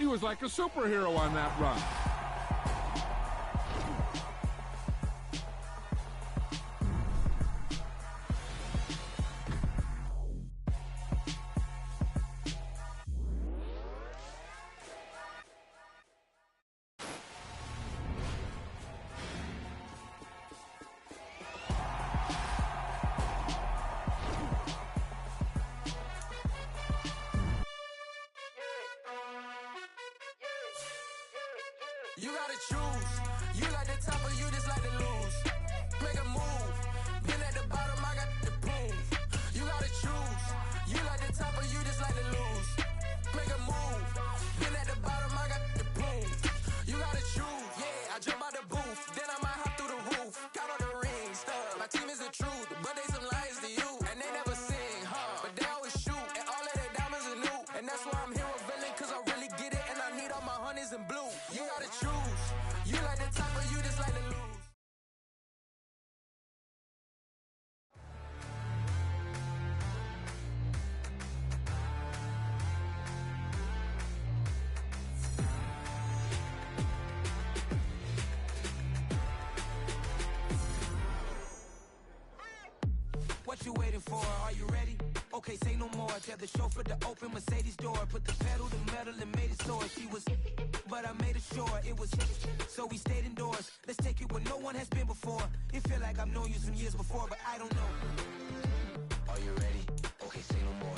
He was like a superhero on that run. You gotta choose. You like the top or you just like to lose. Make a move. Been at the bottom, I got the proof. You gotta choose. You like the top or you just like to lose. Make a move. Been at the bottom, I got the proof. You gotta choose. Yeah, I jump out the booth. Then I might hop through the roof. Count on the ring stuff. My team is the truth, but they some lies to you. And they never sing, huh? But they always shoot. And all of their diamonds are new. And that's why I'm here with villain, cause I really get it. And I need all my honeys in blue. You gotta choose. You like the top or you just like to lose. What you waiting for? Are you ready? Okay, say no more. Tell the chauffeur to open Mercedes door. Put the pedal to metal and made it soar. She was, but I made it sure it was. So we stayed indoors. Let's take it where no one has been before. It feel like I've known you some years before, but I don't know. Are you ready? Okay, say no more.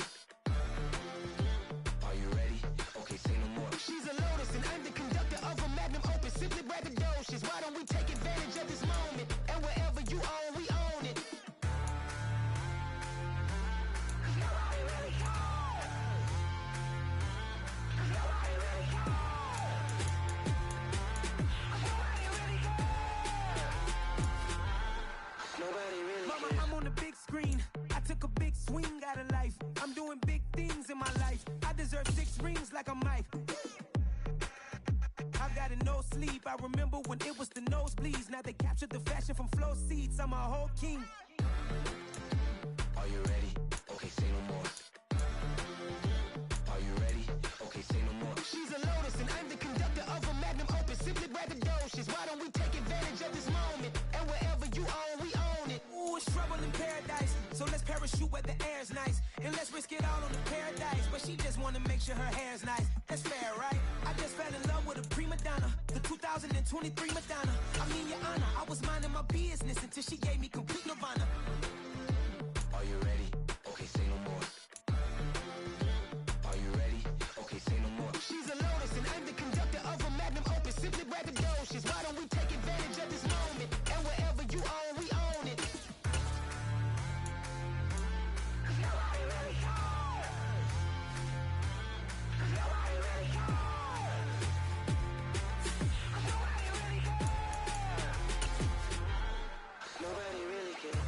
Are you ready? Okay, say no more. She's a Lotus and I'm the conductor of a magnum opus. Simply braggadocious. Why don't we take advantage of this moment? And wherever you own, we own it. Mama, I'm on the big screen. I took a big swing out of life. I'm doing big things in my life. I deserve 6 rings like I'm Mike. I've got a no sleep. I remember when it was the nosebleeds. Now they captured the fashion from flow seats. I'm a whole king. Are you ready? Okay, say no more. Are you ready? Okay, say no more. She's a Lotus and I'm the conductor of a magnum opus. Simply braggadocious. Why don't we take advantage of this moment? And wherever you own, we own it. Ooh, it's trouble in paradise. So let's parachute where the air's nice. And let's risk it all on the paradise. But she just wanna make sure her hair's nice. That's fair, right? I just fell in love with a prima donna. The 2023 Madonna. I mean, your honor, I was minding my business until she gave me complete nirvana. Are you ready? Okay, say no more. Are you ready? Okay, say no more. She's a Lotus and I'm the conductor of a magnum opus. Simply braggadocious. Why don't we take advantage of this moment? And wherever you own, we own it. Nobody really cares.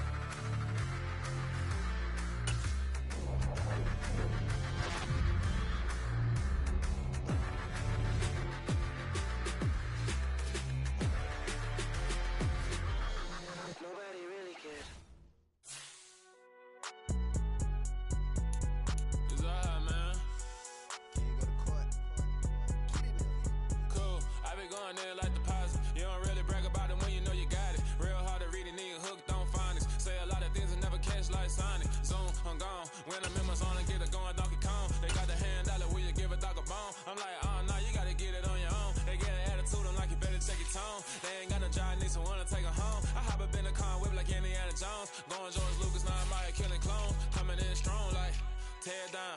Nobody really cares. It's alright, man. Can you go to court? Cool. I be going there like deposit. You don't really brag about it when you know you got it. Real hard to read a nigga hooked on phonics. Say a lot of things and never catch like Sonic. Zoom, I'm gone. When I'm in my zone, I get it going Donkey Kong. They got the $100, will you give a dog a bone? I'm like, oh no, you gotta get it on your own. They get an attitude, I'm like, you better check your tone. They ain't got no job, need someone to take her home. I hop up in the car, whip like Indiana Jones. Going George Lucas, now I'm out here killing clones. Coming in strong like, tear down,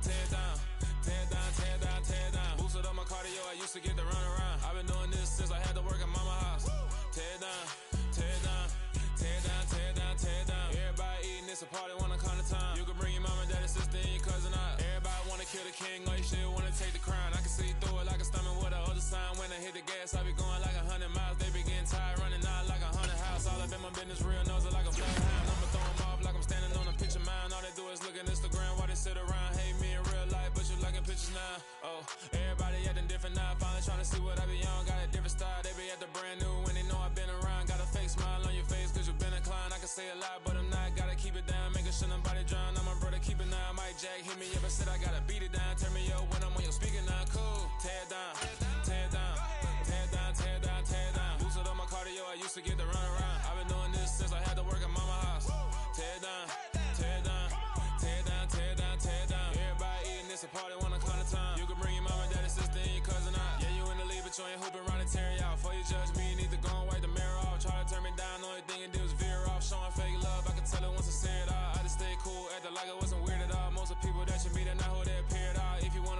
tear down, tear down, tear down, tear down. Boosted up my cardio, I used to get to run around. I've been doing this since I had to work at mama house. Tear down, tear down, tear down, tear down, tear down. Everybody eating, it's a party, one kind of time. You can bring your mama, daddy, sister, and your cousin out. Everybody wanna kill the king, or you still wanna take the crown. I can see through it like a stomach with a other sign. When I hit the gas, I be going like 100 miles. They be getting tired, running out like 100 house. All up in my business, real nose like a bloodhound. I'ma throw them off like I'm standing on a picture mound. All they do is look at Instagram while they sit around. Hate me in real life, but you liking pictures now. Oh, everybody acting different now. Finally trying to see what I be on. Got a different style, they be at the brand new when they know I've been around. Got a fake smile on your face cause you been inclined. I can say a lot, but I'm not. Gotta keep it down, making sure nobody drown. I'm my brother, keep it now. Mike Jack hit me up and said I gotta beat it down. Turn me up when I'm on your speaker now. Cool, tear down.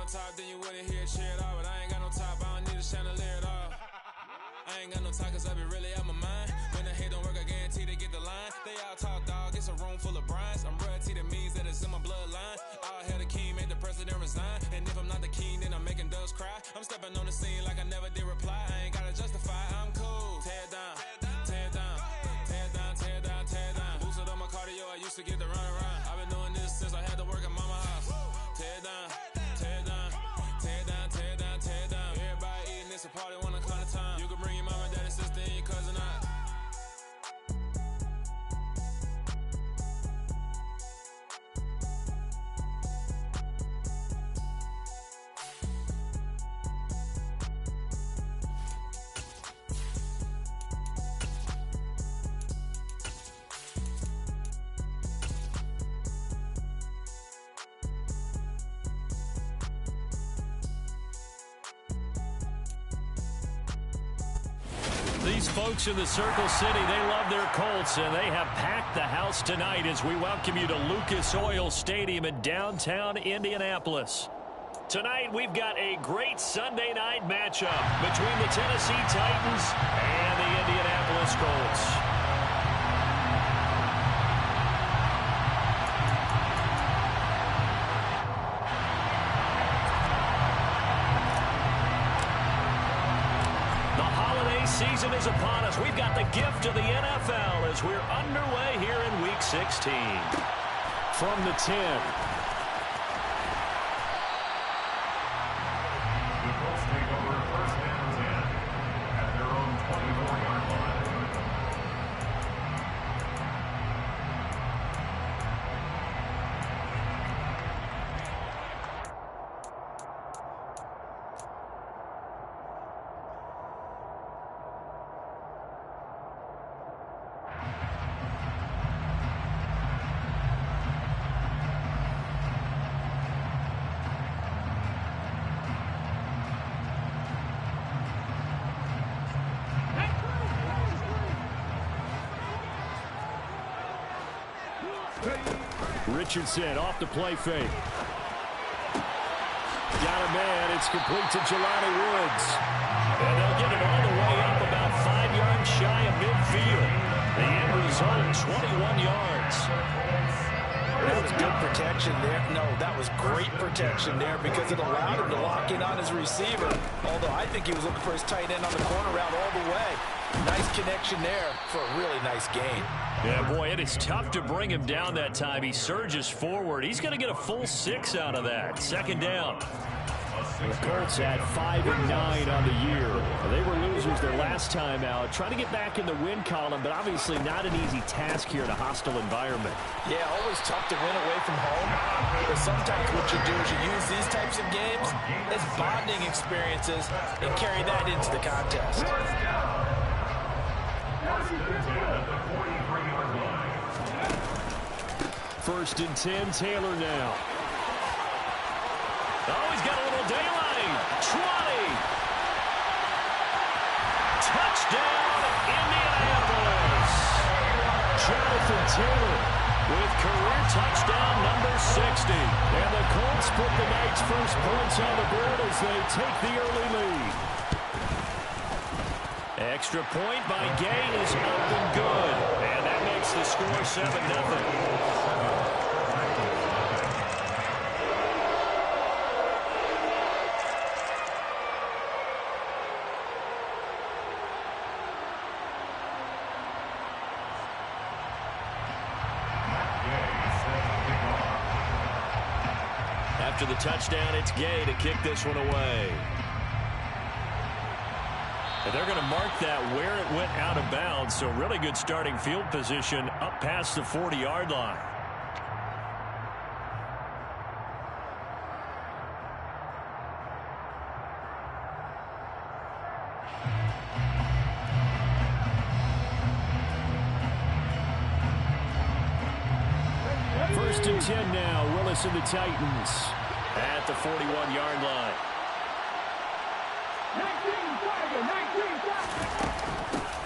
on top, then you wouldn't hear shit at all. But I ain't got no top, I don't need a chandelier at all. I ain't got no talk, cause I be really out my mind. When the hate don't work, I guarantee they get the line. They all talk, dog, it's a room full of brinds. I'm royalty, that means that it's in my bloodline. All hell the king, made the president resign. And if I'm not the king, then I'm making doves cry. I'm stepping on the scene like I never did reply. I ain't gotta justify, I'm cool. Tear down, tear down, tear down, tear down, tear down. Boosted on my cardio, I used to get the run around. I've been doing this since I had to work at mama house. Tear down, tear down, tear down, tear down, tear down. Everybody eating, it's a party, 1 o'clock time. You can bring your mama, daddy, sister, and your cousin out. These folks in the Circle City, they love their Colts, and they have packed the house tonight as we welcome you to Lucas Oil Stadium in downtown Indianapolis. Tonight, we've got a great Sunday night matchup between the Tennessee Titans and the Indianapolis Colts. Season is upon us. We've got the gift of the NFL as we're underway here in Week 16. From the 10. The Colts take over first and 10 at their own 24-yard line. Richardson off the play fake. Got a man. It's complete to Jelani Woods. And they'll get it all the way up about 5 yards shy of midfield. The end result, 21 yards. That was good protection there. No, that was great protection there because it allowed him to lock in on his receiver. Although I think he was looking for his tight end on the corner route all the way. Nice connection there for a really nice gain. Yeah, boy, it is tough to bring him down that time. He surges forward. He's going to get a full 6 out of that. Second down. The Colts at 5-9 on the year. They were losers their last time out. Trying to get back in the win column, but obviously not an easy task here in a hostile environment. Yeah, always tough to win away from home. But sometimes what you do is you use these types of games as bonding experiences and carry that into the contest. First and 10, Taylor now. Oh, he's got a little daylight. 20. Touchdown, Indianapolis. Jonathan Taylor with career touchdown number 60. And the Colts put the night's first points on the board as they take the early lead. Extra point by Gay is up and good. And that makes the score 7-0. After the touchdown, it's Gay to kick this one away. And they're going to mark that where it went out of bounds, so really good starting field position up past the 40-yard line. First and 10 now, Willis and the Titans at the 41-yard line.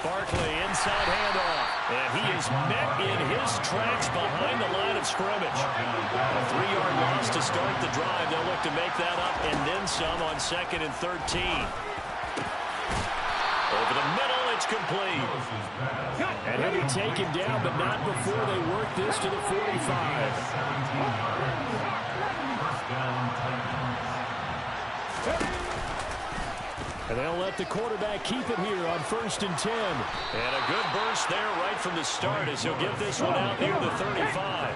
Barkley inside handoff. And he is met in his tracks behind the line of scrimmage. A 3-yard loss to start the drive. They'll look to make that up and then some on 2nd and 13. Over the middle, it's complete. And he'll be taken down, but not before they work this to the 45. And they'll let the quarterback keep it here on 1st and 10. And a good burst there right from the start as he'll get this one out near the 35.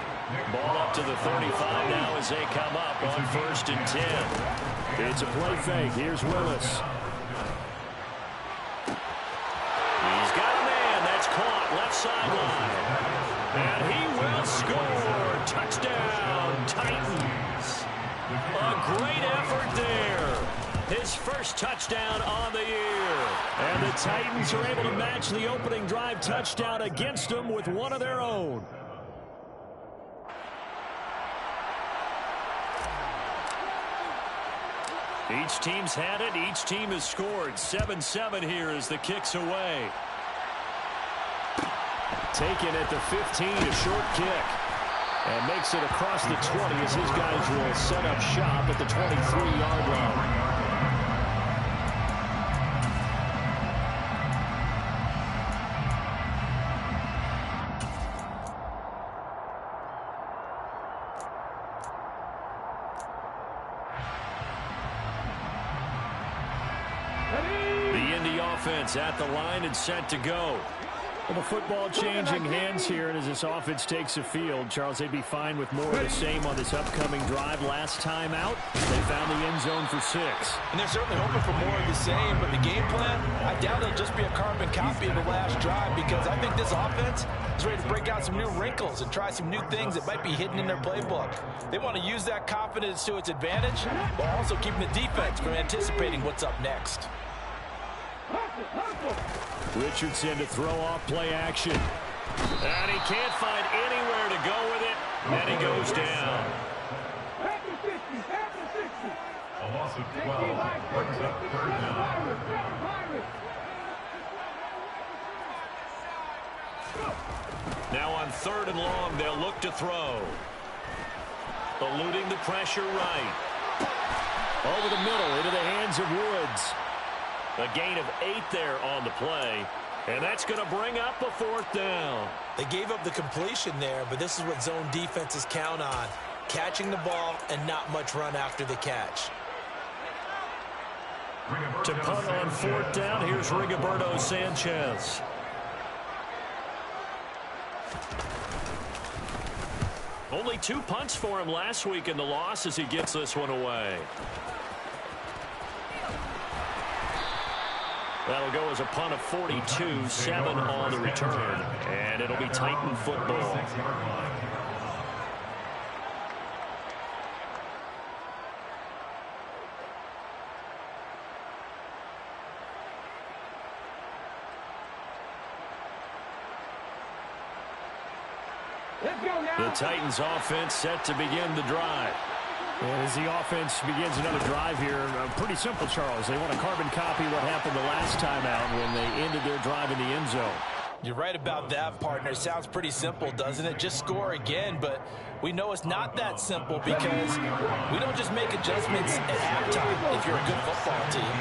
Ball up to the 35 now as they come up on 1st and 10. It's a play fake. Here's Willis. He's got a man. That's caught left sideline. And he will score. Touchdown, Titans. A great effort there. His first touchdown on the year. And the Titans are able to match the opening drive touchdown against them with one of their own. Each team's had it. Each team has scored. 7-7 here as the kick's away. Taken at the 15, a short kick. And makes it across the 20 as his guys will set up shop at the 23-yard line. At the line and set to go. Well, the football changing hands here, and as this offense takes the field, Charles, they'd be fine with more of the same on this upcoming drive. Last time out, they found the end zone for 6. And they're certainly hoping for more of the same, but the game plan, I doubt it'll just be a carbon copy of the last drive, because I think this offense is ready to break out some new wrinkles and try some new things that might be hidden in their playbook. They want to use that confidence to its advantage, while also keeping the defense from anticipating what's up next. Richardson to throw off play action. And he can't find anywhere to go with it. And he goes down. A loss of 12 brings up 3rd down. Now on 3rd and long, they'll look to throw. Eluding the pressure right. Over the middle into the hands of Woods. A gain of 8 there on the play. And that's going to bring up a 4th down. They gave up the completion there, but this is what zone defenses count on. Catching the ball and not much run after the catch. To punt on 4th down, here's Rigoberto Sanchez. Only 2 punts for him last week in the loss as he gets this one away. That'll go as a punt of 42, 7 on the return, and it'll be Titan football. The Titans offense set to begin the drive. And as the offense begins another drive here, pretty simple, Charles. They want to carbon copy what happened the last time out when they ended their drive in the end zone. You're right about that, partner. Sounds pretty simple, doesn't it? Just score again, but we know it's not that simple because we don't just make adjustments at halftime if you're a good football team.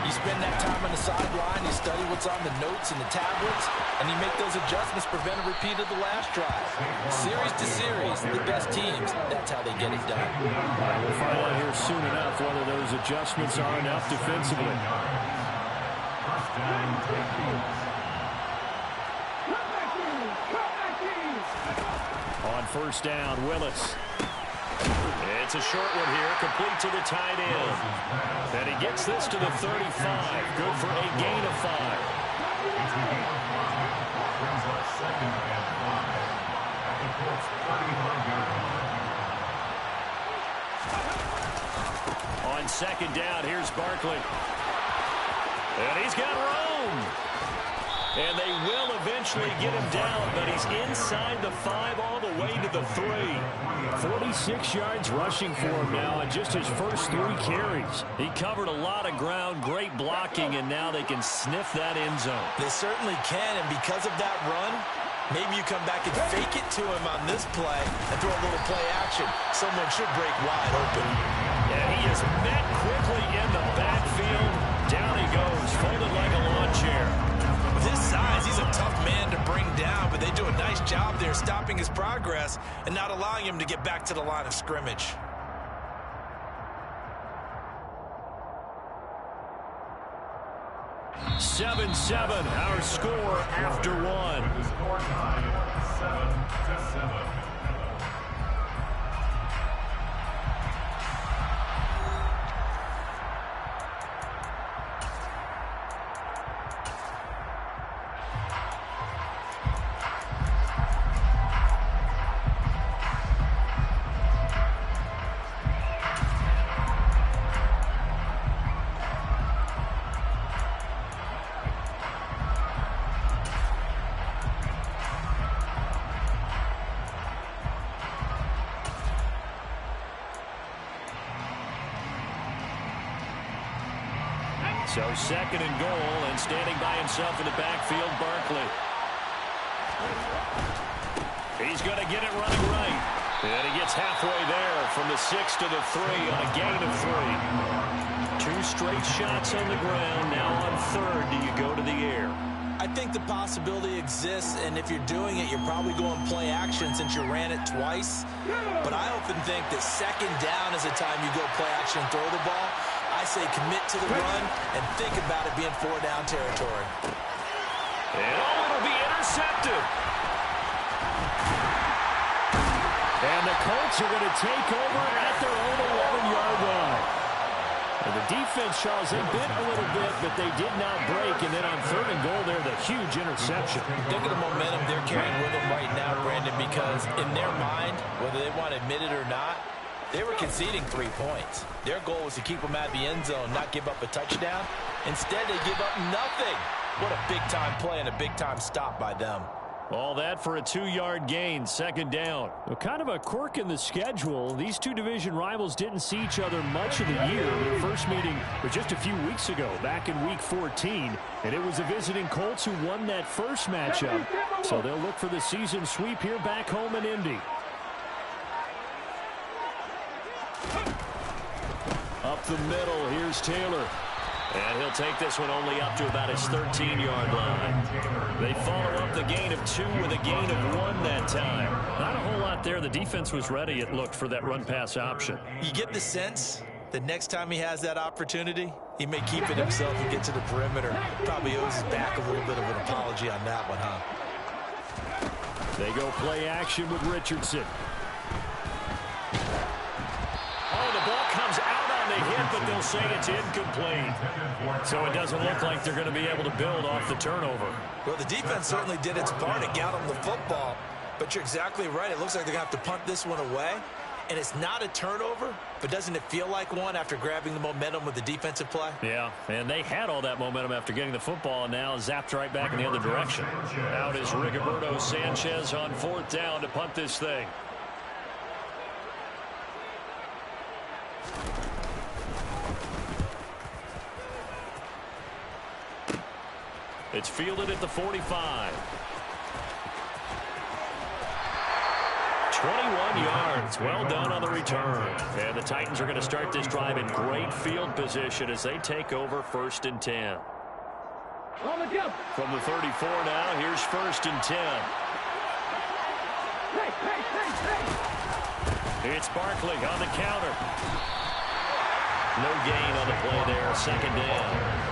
You spend that time on the sideline, you study what's on the notes and the tablets, and you make those adjustments, prevent a repeat of the last drive. Series to series, the best teams, that's how they get it done. We'll find out here soon enough whether those adjustments are enough defensively. On 1st down, Willis. It's a short one here, complete to the tight end. And he gets this to the 35. Good for a gain of 5. On 2nd down, here's Barkley. And he's got room. And they will eventually get him down, but he's inside the 5 all the way to the 3. 46 yards rushing for him now on just his first 3 carries. He covered a lot of ground, great blocking, and now they can sniff that end zone. They certainly can, and because of that run, Maybe you come back and fake it to him on this play and throw a little play action. Someone should break wide open. And he is met quickly in the backfield. Down he goes, folded like a lawn chair. With his size, he's a tough man to bring down, but they do a nice job there stopping his progress and not allowing him to get back to the line of scrimmage. Seven, our score after one. The score tied 7-7. So second and goal, and standing by himself in the backfield, Barkley. He's going to get it running right. And he gets halfway there from the 6 to the 3 on a gain of 3. 2 straight shots on the ground. Now on third, do you go to the air? I think the possibility exists, and if you're doing it, you're probably going play action since you ran it twice. But I often think that second down is the time you go play action and throw the ball. I say commit to the run and think about it being 4-down territory. And it'll be intercepted. And the Colts are going to take over at their own 11-yard line. And the defense, Charles, they bit a little bit, but they did not break. And then on third and goal there, the huge interception. Look at the momentum they're carrying with them right now, Brandon, because in their mind, whether they want to admit it or not, they were conceding 3 points. Their goal was to keep them at the end zone, not give up a touchdown. Instead, they give up nothing. What a big-time play and a big-time stop by them. All that for a 2-yard gain, second down. Well, kind of a quirk in the schedule. These two division rivals didn't see each other much of the year. Their first meeting was just a few weeks ago, back in Week 14. And it was the visiting Colts who won that first matchup. So they'll look for the season sweep here back home in Indy. Up the middle, here's Taylor. And he'll take this one only up to about his 13-yard line. They follow up the gain of 2 with a gain of 1 that time. Not a whole lot there. The defense was ready, it looked, for that run-pass option. You get the sense that next time he has that opportunity, he may keep it himself and get to the perimeter. Probably owes his back a little bit of an apology on that one, huh? They go play action with Richardson. Oh, the ball comes out on the hit, but they'll say it's incomplete. So it doesn't look like they're going to be able to build off the turnover. Well, the defense certainly did its part. It got them the football. But you're exactly right. It looks like they're going to have to punt this one away. And it's not a turnover, but doesn't it feel like one after grabbing the momentum with the defensive play? Yeah, and they had all that momentum after getting the football, and now zapped right back in the other direction. Out is Rigoberto Sanchez on 4th down to punt this thing. It's fielded at the 45. 21 yards. Well done on the return. And the Titans are going to start this drive in great field position as they take over 1st and 10. From the 34 now, here's 1st and 10. It's Barkley on the counter. No gain on the play there. 2nd down.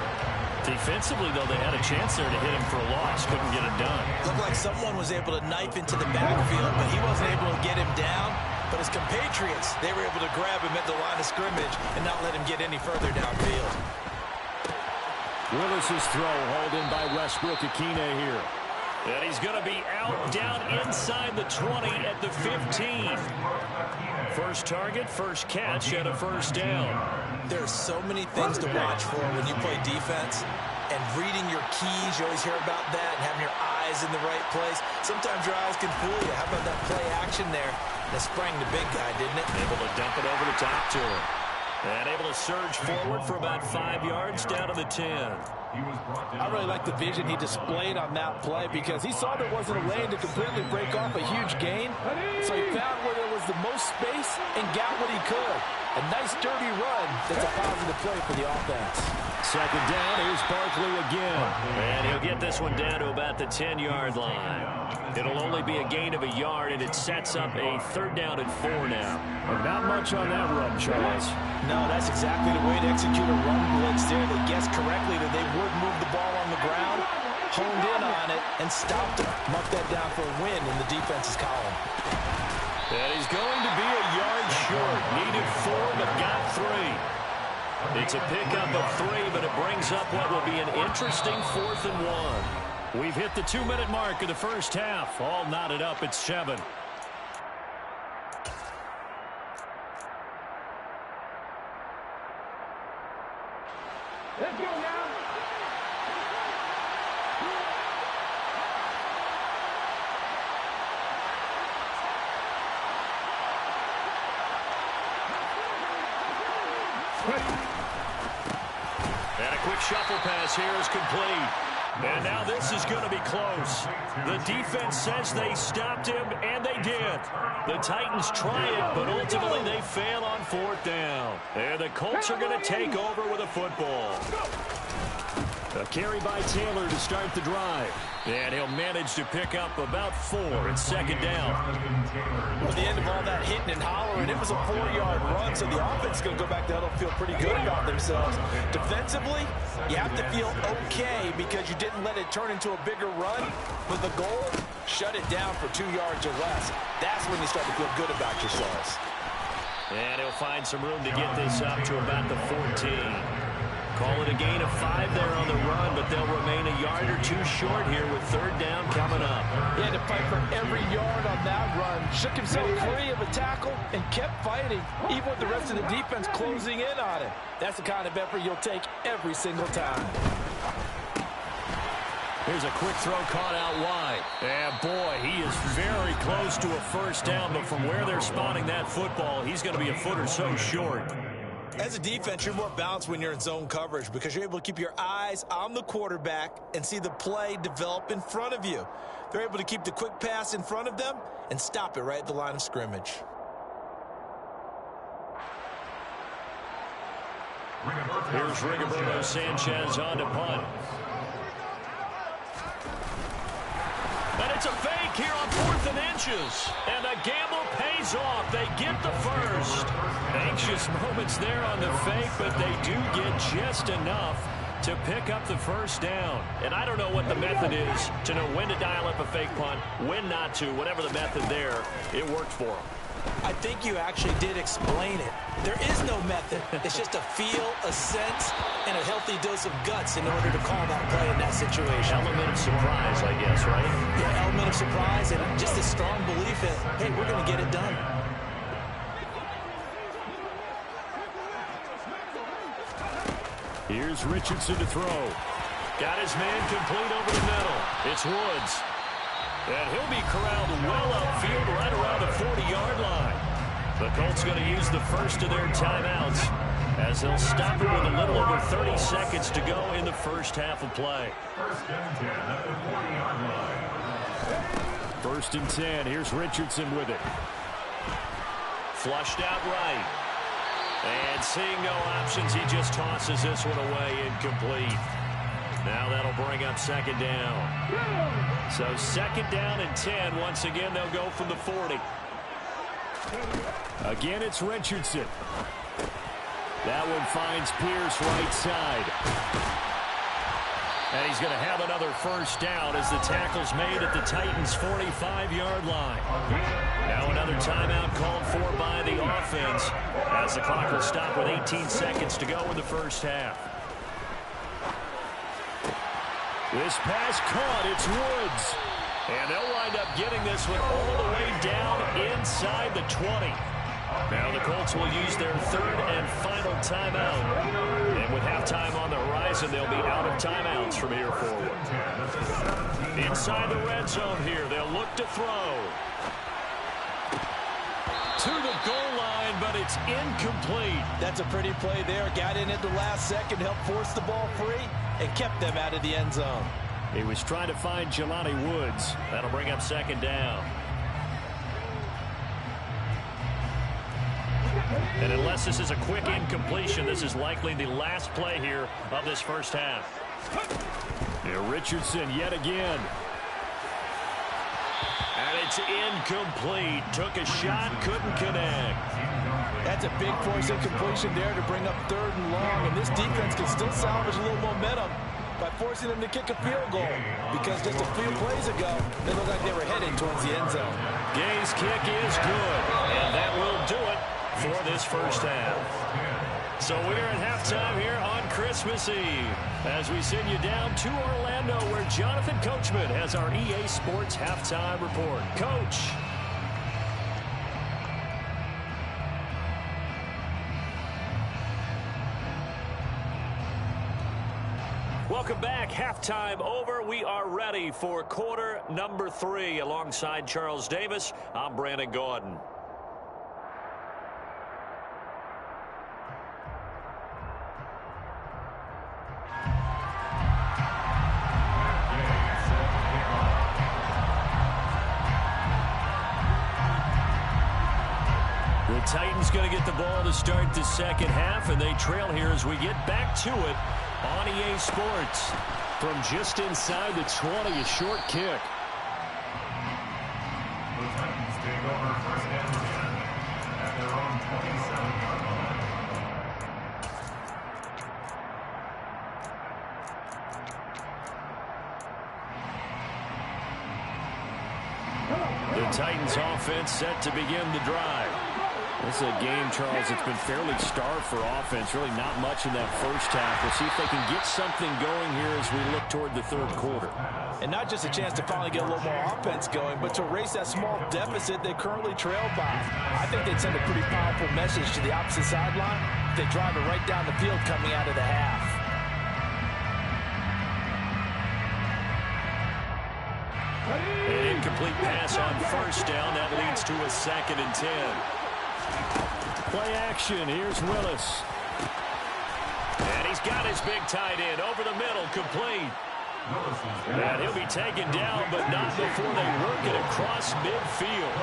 Defensively, though, they had a chance there to hit him for a loss. Couldn't get it done. Looked like someone was able to knife into the backfield, but he wasn't able to get him down. But his compatriots, they were able to grab him at the line of scrimmage and not let him get any further downfield. Willis's throw hauled in by Westbrook-Akine here. And he's going to be out down inside the 20 at the 15. First target, first catch, and a 1st down. There's so many things to watch for when you play defense. And reading your keys, you always hear about that, and having your eyes in the right place. Sometimes your eyes can fool you. How about that play action there? That sprang the big guy, didn't it? Able to dump it over the top to him. And able to surge forward for about 5 yards down to the 10. He was brought down. I really like the vision he displayed on that play because he saw there wasn't a lane to completely break off a huge gain. So he found where there was the most space and got what he could. A nice dirty run that's a positive play for the offense. Second down, here's Barkley again. And he'll get this one down to about the 10-yard line. It'll only be a gain of a yard, and it sets up a third down and 4 now. Not much on that run, Charles. No, that's exactly the way to execute a run blitz there. They guessed correctly that they would move the ball on the ground, honed in on it, and stopped it. Marked that down for a win in the defense's column. And he's going to be a yard short. Needed 4, but got 3. It's a pickup of 3, but it brings up what will be an interesting 4th and 1. We've hit the 2-minute mark of the first half. All knotted up at 7. Let's go now. And a quick shuffle pass here is complete. And now this is going to be close. The defense says they stopped him, and they did. The Titans try it, but ultimately they fail on 4th down. And the Colts are going to take over with a football. A carry by Taylor to start the drive. And he'll manage to pick up about 4 at second down. At the end of all that hitting and hollering, it was a 4-yard run, so the offense is going to go back there and feel pretty good about themselves. Defensively, you have to feel okay because you didn't let it turn into a bigger run. But the goal, shut it down for 2 yards or less. That's when you start to feel good about yourselves. And he'll find some room to get this up to about the 14. Call it a gain of 5 there on the run, but they'll remain a yard or 2 short here with 3rd down coming up. He had to fight for every yard on that run. Shook himself free of a tackle and kept fighting, even with the rest of the defense closing in on him. That's the kind of effort you'll take every single time. Here's a quick throw caught out wide. And boy, he is very close to a 1st down, but from where they're spotting that football, he's going to be a foot or so short. As a defense, you're more balanced when you're in zone coverage because you're able to keep your eyes on the quarterback and see the play develop in front of you. They're able to keep the quick pass in front of them and stop it right at the line of scrimmage. Here's Rigoberto Sanchez on to punt. And it's a fake here on 4th and inches. And the gamble pays off. They get the first. Anxious moments there on the fake, but they do get just enough to pick up the 1st down. And I don't know what the method is to know when to dial up a fake punt, when not to. Whatever the method there, it worked for them. I think you actually did explain it. There is no method. It's just a feel, a sense, and a healthy dose of guts in order to call that play in that situation. Element of surprise, I guess, right? Yeah, element of surprise and just a strong belief that, hey, we're going to get it done. Here's Richardson to throw. Got his man complete over the middle. It's Woods. And he'll be corralled well upfield right around the 40-yard line. The Colts going to use the first of their timeouts as they'll stop it with a little over 30 seconds to go in the first half of play. 1st and 10 at the 40-yard line. 1st and 10. Here's Richardson with it. Flushed out right. And seeing no options, he just tosses this one away incomplete. Now that'll bring up 2nd down. So 2nd down and 10. Once again, they'll go from the 40. Again, it's Richardson. That one finds Pierce right side. And he's going to have another 1st down as the tackle's made at the Titans' 45-yard line. Now another timeout called for by the offense as the clock will stop with 18 seconds to go in the first half. This pass caught. It's Woods. And they'll wind up getting this one all the way down inside the 20. Now the Colts will use their 3rd and final timeout. And with halftime on the horizon, they'll be out of timeouts from here forward. Inside the red zone here, they'll look to throw. To the goal line, but it's incomplete. That's a pretty play there. Got in at the last second, helped force the ball free. and kept them out of the end zone. He was trying to find Jelani Woods. That'll bring up second down. And unless this is a quick incompletion, this is likely the last play here of this first half. Here, Richardson yet again. And it's incomplete. Took a shot, couldn't connect. That's a big force incompletion there to bring up 3rd and long. And this defense can still salvage a little momentum by forcing them to kick a field goal. Because just a few plays ago, they looked like they were heading towards the end zone. Yeye's kick is good. And that will do it for this first half. So we're at halftime here on Christmas Eve as we send you down to Orlando where Jonathan Coachman has our EA Sports halftime report. Coach. Welcome back. Halftime over. We are ready for quarter number 3. Alongside Charles Davis, I'm Brandon Gordon. The Titans going to get the ball to start the second half, and they trail here as we get back to it on EA Sports. From just inside the 20, a short kick. The Titans take over first and 10 at their own 27-yard line. The Titans offense set to begin the drive. This is a game, Charles, it's been fairly starved for offense. Really not much in that first half. We'll see if they can get something going here as we look toward the third quarter. And not just a chance to finally get a little more offense going, but to erase that small deficit they currently trailed by. I think they'd send a pretty powerful message to the opposite sideline if they drive it right down the field coming out of the half. An incomplete pass on first down. That leads to a 2nd and 10. Play action. Here's Willis. And he's got his big tight end over the middle, complete. And he'll be taken down, but not before they work it across midfield.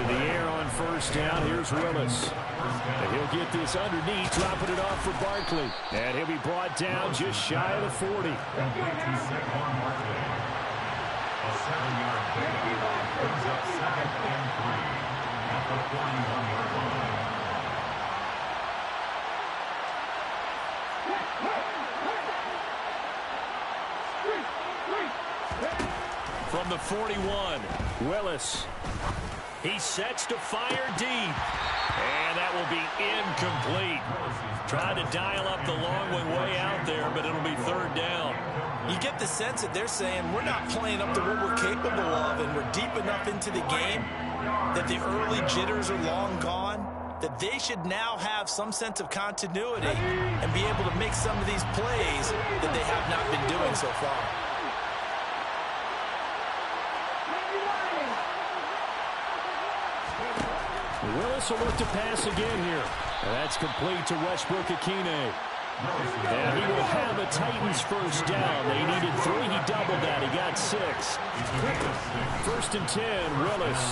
To the air on first down. Here's Willis. And he'll get this underneath, dropping it off for Barkley. And he'll be brought down just shy of the 40. A 7-yard pickup brings up 2nd and 3 at the 41-yard line. From the 41, Willis. He sets to fire deep. And that will be incomplete. Trying to dial up the long one way out there, but it'll be 3rd down. You get the sense that they're saying we're not playing up to what we're capable of, and we're deep enough into the game that the early jitters are long gone, that they should now have some sense of continuity and be able to make some of these plays that they have not been doing so far. Willis will look to pass again here. And that's complete to Westbrook-Ikhine. And he will have the Titans first down. They needed 3. He doubled that. He got 6. 1st and 10, Willis.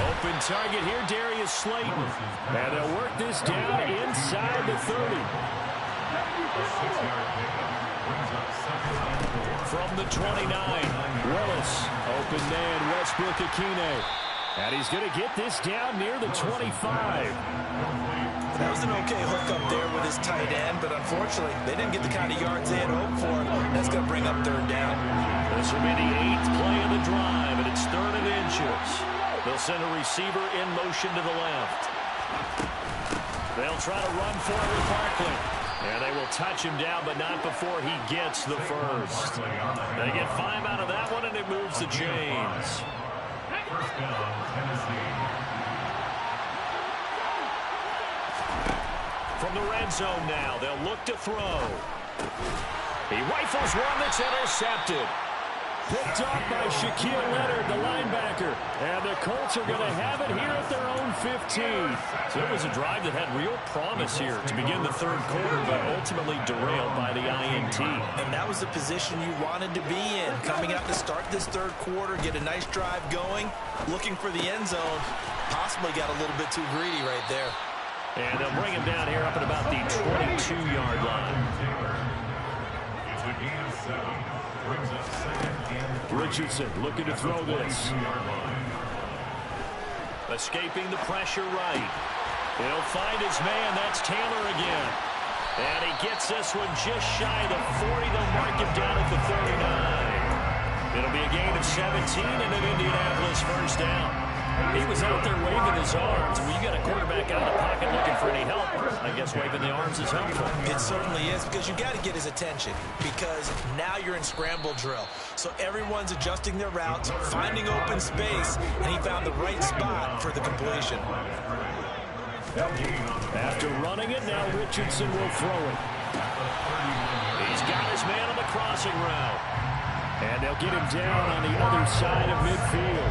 Open target here, Darius Slayton. And they'll work this down inside the 30. From the 29, Willis. Open man, Westbrook-Ikhine. And he's going to get this down near the 25. That was an okay hookup there with his tight end, but unfortunately, they didn't get the kind of yards they had hoped for. That's going to bring up 3rd down. This will be the 8th play of the drive, and it's 3rd and inches. They'll send a receiver in motion to the left. They'll try to run for it with Barkley. And they will touch him down, but not before he gets the first. They get 5 out of that one, and it moves the chains. First down, Tennessee. From the red zone now, they'll look to throw. He rifles one that's intercepted. Picked off by Shaquille Leonard, the linebacker. And the Colts are going to have it here at their own 15. So it was a drive that had real promise here to begin the third quarter, but ultimately derailed by the INT. And that was the position you wanted to be in. Coming out to start this third quarter, get a nice drive going, looking for the end zone. Possibly got a little bit too greedy right there. And they'll bring him down here up at about the 22-yard line. It's a gain of 7. Brings up second and 3. Richardson looking to throw this. Escaping the pressure right. He'll find his man. That's Taylor again. And he gets this one just shy of the 40. They'll mark him down at the 39. It'll be a gain of 17 and an Indianapolis first down. He was out there waving his arms. When you got a quarterback out of the pocket looking for any help, I guess waving the arms is helpful. It certainly is, because you got to get his attention, because now you're in scramble drill. So everyone's adjusting their routes, finding open space, and he found the right spot for the completion. After running it, now Richardson will throw it. He's got his man on the crossing route. And they'll get him down on the other side of midfield.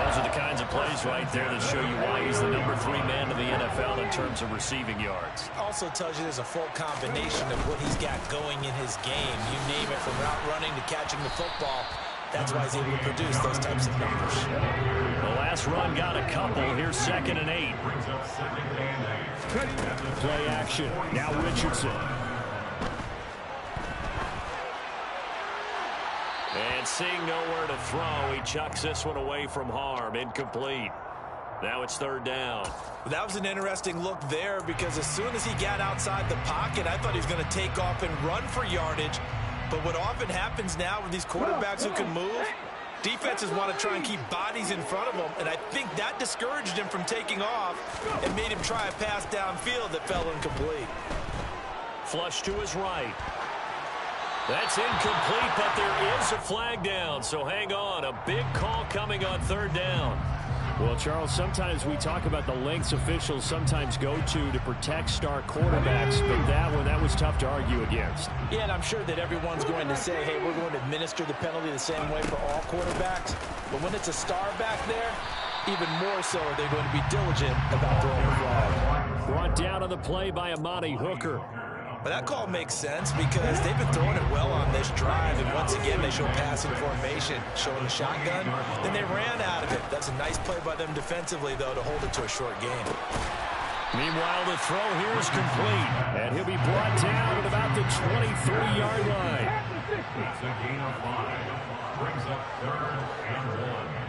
Those are the kinds of plays right there that show you why he's the number 3 man in the NFL in terms of receiving yards. Also tells you there's a full combination of what he's got going in his game. You name it, from route running to catching the football. That's why he's able to produce those types of numbers. The last run got a couple. Here's 2nd and 8. Play action. Now Richardson. And seeing nowhere to throw, he chucks this one away from harm. Incomplete. Now it's 3rd down. That was an interesting look there, because as soon as he got outside the pocket, I thought he was going to take off and run for yardage. But what often happens now with these quarterbacks who can move, defenses want to try and keep bodies in front of them, and I think that discouraged him from taking off and made him try a pass downfield that fell incomplete. Flush to his right. That's incomplete, but there is a flag down, so hang on. A big call coming on 3rd down. Well, Charles, sometimes we talk about the lengths officials sometimes go to protect star quarterbacks, but that was tough to argue against. Yeah, and I'm sure that everyone's going to say, hey, we're going to administer the penalty the same way for all quarterbacks. But when it's a star back there, even more so are they going to be diligent about throwing the flag. Brought down on the play by Amani Hooker. But that call makes sense, because they've been throwing it well on this drive, and once again they show passing formation, showing the shotgun. Then they ran out of it. That's a nice play by them defensively, though, to hold it to a short game. Meanwhile, the throw here is complete, and he'll be brought down at about the 23-yard line. It's a gain of 5. Brings up 3rd and 1.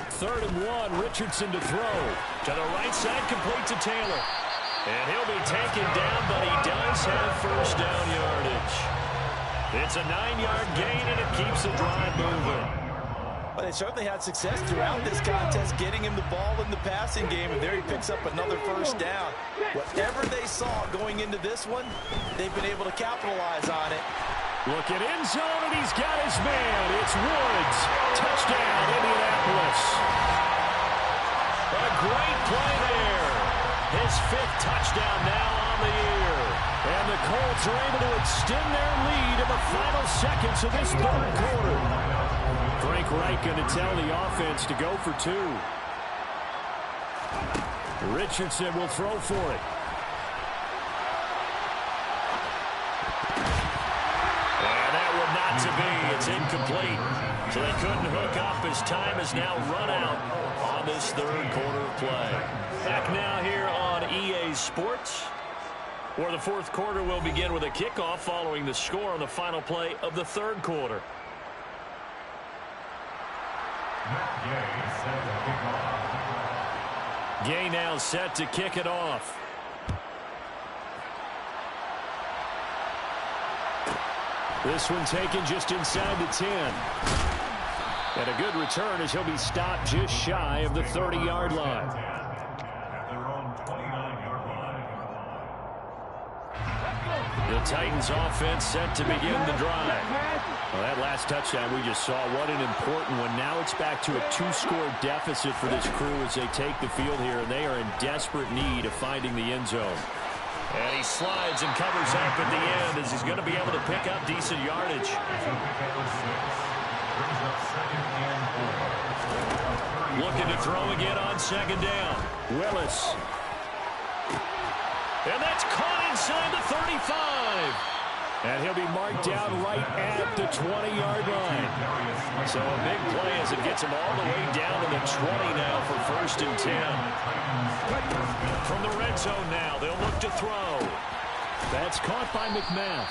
Third and 1, Richardson to throw. To the right side, complete to Taylor. And he'll be taken down, but he does have first down yardage. It's a 9-yard gain, and it keeps the drive moving. Well, they certainly had success throughout this contest, getting him the ball in the passing game, and there he picks up another first down. Whatever they saw going into this one, they've been able to capitalize on it. Look at end zone, and he's got his man. It's Woods. Touchdown, Indianapolis. A great play there. His 5th touchdown now on the year. And the Colts are able to extend their lead in the final seconds of this third quarter. Frank Reich going to tell the offense to go for 2. Richardson will throw for it. To be, it's incomplete. So they couldn't hook up as time is now run out on this third quarter play. Back now here on EA Sports, where the fourth quarter will begin with a kickoff following the score on the final play of the third quarter. Yeye now set to kick it off. This one taken just inside the 10. And a good return as he'll be stopped just shy of the 30-yard line. At their own 29-yard line. The Titans offense set to begin the drive. Well, that last touchdown we just saw, what an important one. Now it's back to a 2-score deficit for this crew as they take the field here, and they are in desperate need of finding the end zone. And he slides and covers up at the end as he's going to be able to pick up decent yardage. Looking to throw again on second down. Willis. And that's caught inside the 35. And he'll be marked down right at the 20-yard line. So a big play as it gets him all the way down to the 20 now for 1st and 10. From the red zone now, they'll look to throw. That's caught by McMath.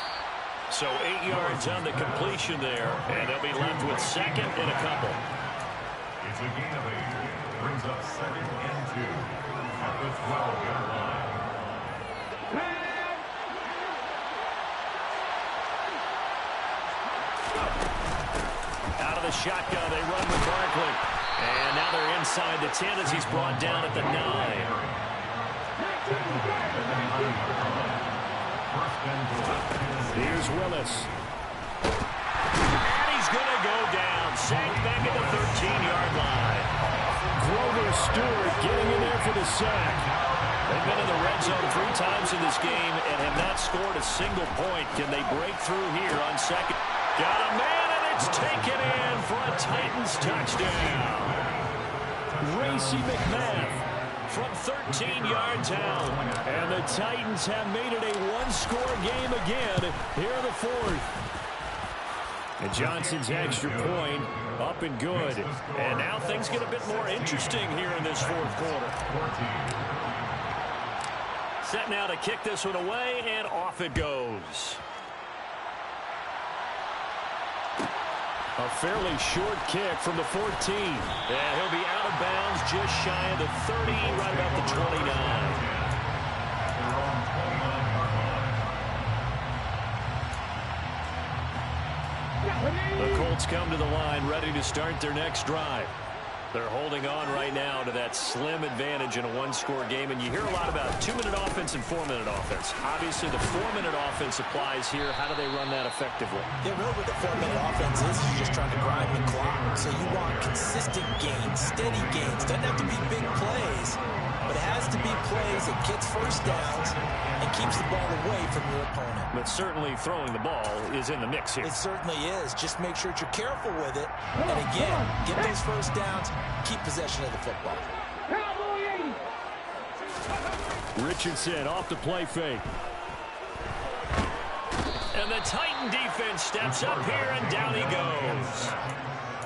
So 8 yards on the completion there, and they'll be left with 2nd and a couple. It's a gain of 8. Brings up 2nd and 2 at the 12-yard line. Out of the shotgun, they run with Barkley. And now they're inside the 10 as he's brought down at the 9. Here's Willis. And he's going to go down. Sacked back at the 13-yard line. Grover Stewart getting in there for the sack. They've been in the red zone 3 times in this game and have not scored a single point. Can they break through here on second? Got a man, and it's taken in for a Titans touchdown. Racy McMath from 13 yards out. And the Titans have made it a 1-score game again here in the 4th. And Johnson's extra point up and good. And now things get a bit more interesting here in this 4th quarter. Set now to kick this one away, and off it goes. A fairly short kick from the 14. And he'll be out of bounds just shy of the 30, right about the 29. The Colts come to the line, ready to start their next drive. They're holding on right now to that slim advantage in a 1-score game, and you hear a lot about 2-minute offense and 4-minute offense. Obviously, the 4-minute offense applies here. How do they run that effectively? Yeah, really what the 4-minute offense is you're just trying to grind the clock. So you want consistent gains, steady gains. Doesn't have to be big plays, but it has to be plays that gets first downs and keeps the ball away from your opponent. But certainly throwing the ball is in the mix here. It certainly is. Just make sure that you're careful with it. And again, get those first downs, keep possession of the football. Richardson off the play fake. And the Titan defense steps up here, and down he goes.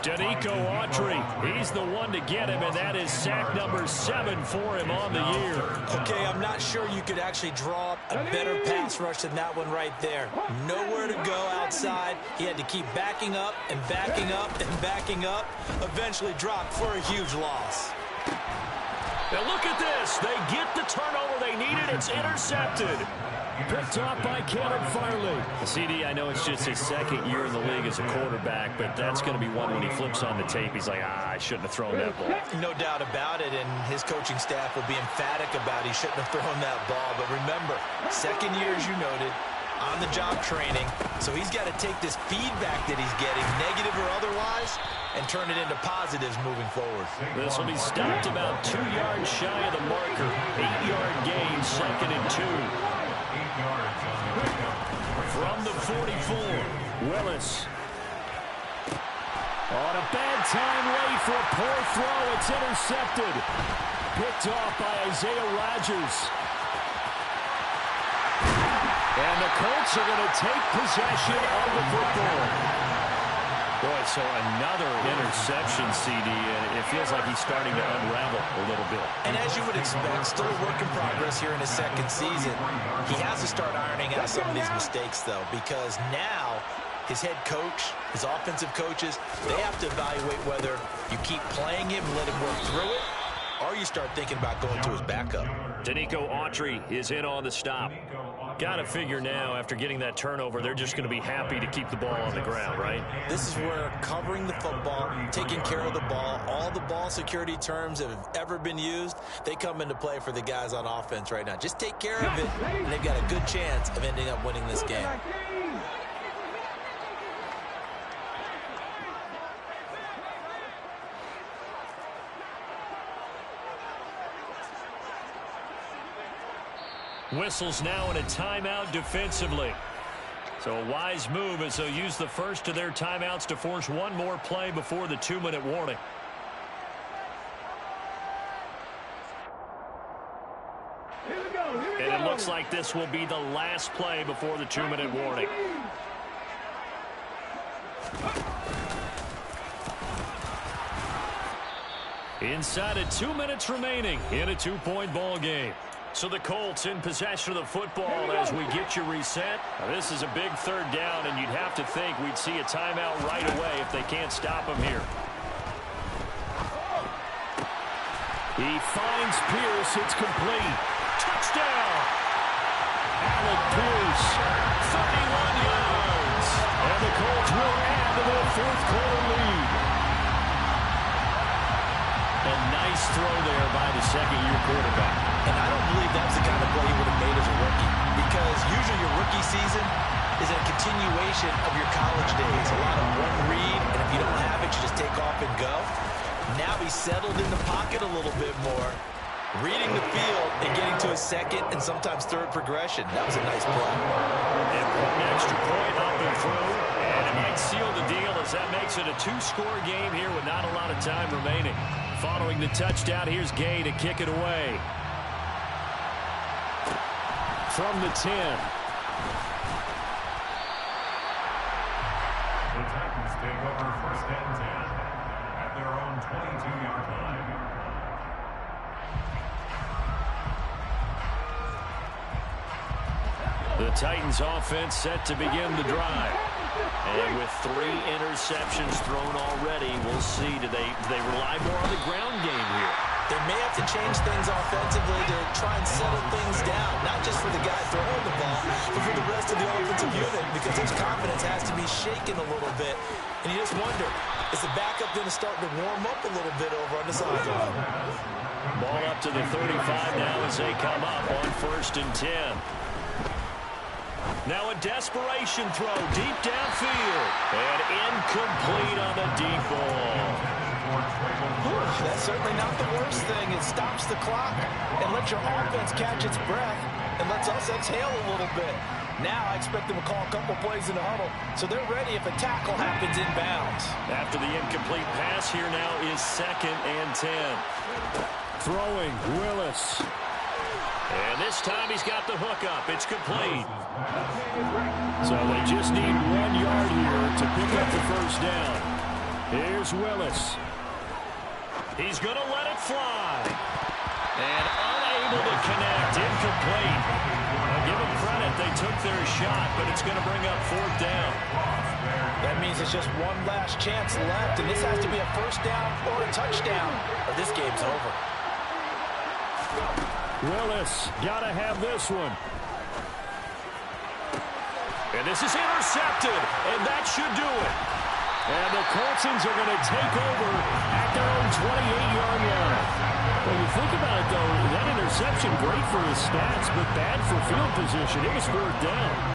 Danico Autry, he's the one to get him, and that is sack number 7 for him on the year. Okay, I'm not sure you could actually draw up a better pass rush than that one right there. Nowhere to go outside. He had to keep backing up and backing up and backing up. Eventually dropped for a huge loss. Now look at this. They get the turnover they needed. It's intercepted. Picked off by Caleb Farley. CD, I know it's just his 2nd year in the league as a quarterback, but that's going to be one when he flips on the tape. He's like, I shouldn't have thrown that ball. No doubt about it, and his coaching staff will be emphatic about he shouldn't have thrown that ball. But remember, 2nd year, as you noted, on-the-job training. So he's got to take this feedback that he's getting, negative or otherwise, and turn it into positives moving forward. This will be stopped about 2 yards shy of the marker. 8-yard gain, 2nd and 2. From the 44, Willis. On a bad time late for a poor throw. It's intercepted. Picked off by Isaiah Rodgers. And the Colts are going to take possession of the football. Boy, so another interception, CD, and it feels like he's starting to unravel a little bit. And as you would expect, still a work in progress here in his 2nd season. He has to start ironing out some of these mistakes, though, because now his head coach, his offensive coaches, they have to evaluate whether you keep playing him and let him work through it, or you start thinking about going to his backup. Danico Autry is in on the stop. Got to figure now, after getting that turnover, they're just going to be happy to keep the ball on the ground, right? This is where covering the football, taking care of the ball, all the ball security terms that have ever been used, they come into play for the guys on offense right now. Just take care of it, and they've got a good chance of ending up winning this game. Whistles now in a timeout defensively. So a wise move as they'll use the first of their timeouts to force one more play before the 2-minute warning. And it looks like this will be the last play before the 2-minute warning. Inside of 2 minutes remaining in a 2-point ball game. So the Colts in possession of the football as we get you reset. Now this is a big third down, and you'd have to think we'd see a timeout right away if they can't stop him here. He finds Pierce. It's complete. Touchdown! Alec Pierce, 31 yards. And the Colts will add to their fourth-quarter lead. A nice throw there by the second-year quarterback. And I don't believe that's the kind of play he would have made as a rookie, because usually your rookie season is a continuation of your college days. A lot of one read, and if you don't have it, you just take off and go. Now he's settled in the pocket a little bit more, reading the field and getting to his second and sometimes third progression. That was a nice play. And one extra point up and through, and it might seal the deal as that makes it a 2-score game here with not a lot of time remaining. Following the touchdown, here's Yeye to kick it away. From the 10. The Titans take over first and 10 at their own 22-yard line. The Titans offense set to begin the drive. And with 3 interceptions thrown already, we'll see. Do they rely more on the ground game here? They may have to change things offensively to try and settle things down, not just for the guy throwing the ball, but for the rest of the offensive unit, because his confidence has to be shaken a little bit. And you just wonder, is the backup going to start to warm up a little bit over on the sideline? Ball up to the 35 now as they come up on 1st and 10. Now a desperation throw deep downfield. And incomplete on the deep ball. That's certainly not the worst thing. It stops the clock and lets your offense catch its breath and lets us exhale a little bit. Now I expect them to call a couple plays in the huddle, so they're ready if a tackle happens inbounds. After the incomplete pass, here now is 2nd and 10. Throwing, Willis. And this time he's got the hook up. It's complete. So they just need 1 yard here to pick up the first down. Here's Willis. He's going to let it fly. And unable to connect. Incomplete. Now give them credit. They took their shot, but it's going to bring up 4th down. That means it's just one last chance left, and this has to be a first down or a touchdown, or this game's over. Willis, got to have this one. And this is intercepted, and that should do it. And the Coltsons are going to take over at their own 28-yard line. When you think about it, though, that interception, great for his stats, but bad for field position. It was 4th down.